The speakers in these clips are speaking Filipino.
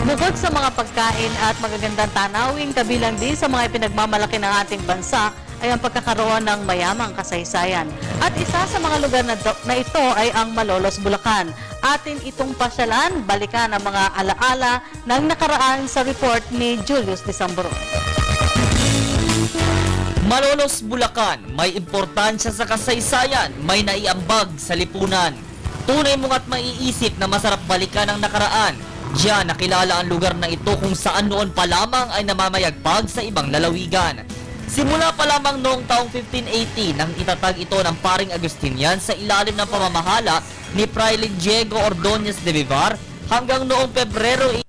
Bukod sa mga pagkain at magagandang tanawin, kabilang din sa mga ipinagmamalaki ng ating bansa ay ang pagkakaroon ng mayamang kasaysayan. At isa sa mga lugar na ito ay ang Malolos, Bulacan. Atin itong pasyalan, balikan ang mga alaala ng nakaraan sa report ni Julius Disamboro. Malolos, Bulacan, may importansya sa kasaysayan, may naiambag sa lipunan. Tunay mong at maiisip na masarap balikan ang nakaraan. Diyan nakilala ang lugar na ito kung saan noon pa lamang ay namamayagpag sa ibang lalawigan. Simula pa lamang noong taong 1580 nang itatag ito ng paring Agustinian sa ilalim ng pamamahala ni Fraile Diego Ordonez de Vivar hanggang noong Pebrero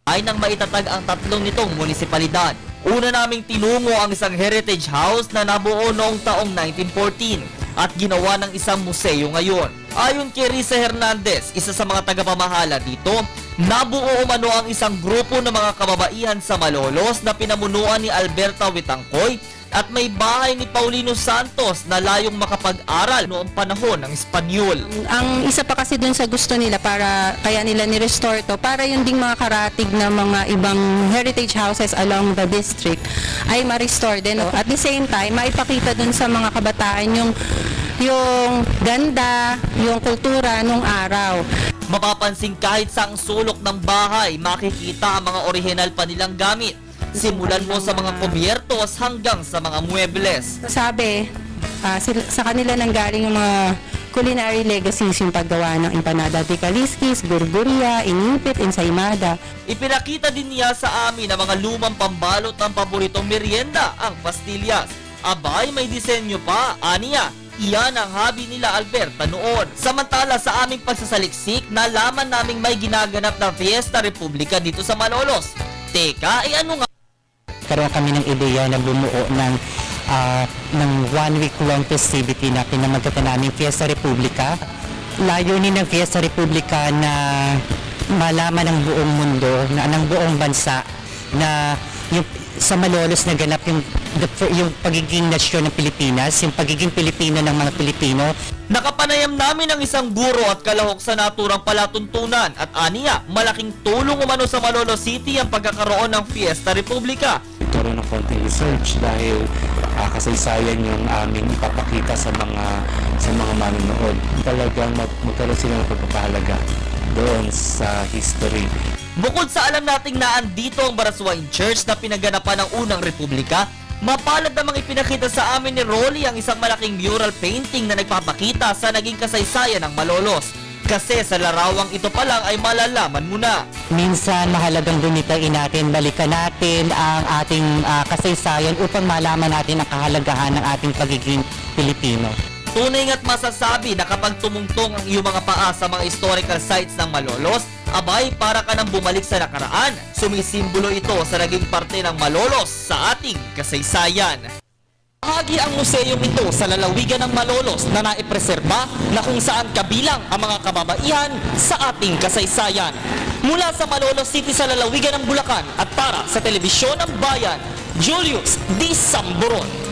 ay nang maitatag ang tatlong nitong munisipalidad. Una naming tinungo ang isang heritage house na nabuo noong taong 1914 at ginawa ng isang museo ngayon. Ayon kay Risa Hernandez, isa sa mga tagapamahala dito, nabuo umano ang isang grupo ng mga kababaihan sa Malolos na pinamunuan ni Alberta Witangcoy at may bahay ni Paulino Santos na layong makapag-aral noong panahon ng Espanyol. Ang isa pa kasi dun sa gusto nila para kaya nila ni-restore to para yung ding mga karatig na mga ibang heritage houses along the district ay ma-restore din. At the same time, maipakita dun sa mga kabataan yung ganda, yung kultura nung araw. Mapapansin kahit sa ang sulok ng bahay, makikita ang mga orihinal pa nilang gamit. Simulan mo sa mga kubyertos hanggang sa mga muebles. Sabi, sa kanila nanggaling yung mga culinary legacies, yung paggawa ng empanada de Calixis, burburia, inipit, ensaymada. Ipinakita din niya sa amin ang mga lumang pambalot ng paboritong merienda, ang pastillas. Abay, may disenyo pa, aniya. Iyan ang hobby nila Alberta noon. Samantala sa aming pagsasaliksik, nalaman naming may ginaganap na Fiesta Republica dito sa Malolos. Teka, ano nga? Karoon kami ng ideya na bumuo ng 1 week long festivity na pinamagatan namin Fiesta Republica. Layunin ng Fiesta Republica na malaman ng buong mundo, ng buong bansa na yung sa Malolos na ganap yung pagiging nasyon ng Pilipinas, yung pagiging Pilipino ng mga Pilipino. Nakapanayam namin ang isang guro at kalahok sa naturang palatuntunan at aniya, malaking tulong umano sa Malolos City ang pagkakaroon ng Fiesta Republica. Ito ng konting research dahil kasaysayan yung aming ipapakita sa mga manonood. Talagang magkaroon sila ng pagpapahalaga doon sa history. Bukod sa alam nating naandito ang Baraswain Church na pinaganapan ng unang republika, mapalad namang ipinakita sa amin ni Rolly ang isang malaking mural painting na nagpapakita sa naging kasaysayan ng Malolos. Kasi sa larawang ito pa lang ay malalaman mo na. Minsan mahalagang bunitain natin, balikan natin ang ating kasaysayan upang malaman natin ang kahalagahan ng ating pagiging Pilipino. Tunay nga't masasabi na kapag tumungtong ang iyong mga paa sa mga historical sites ng Malolos, abay para ka nang bumalik sa nakaraan. Sumisimbolo ito sa naging parte ng Malolos sa ating kasaysayan. Bahagi ang museong ito sa lalawigan ng Malolos na naipreserba na kung saan kabilang ang mga kababaihan sa ating kasaysayan. Mula sa Malolos City sa lalawigan ng Bulacan at para sa Telebisyon ng Bayan, Julius Disamboro.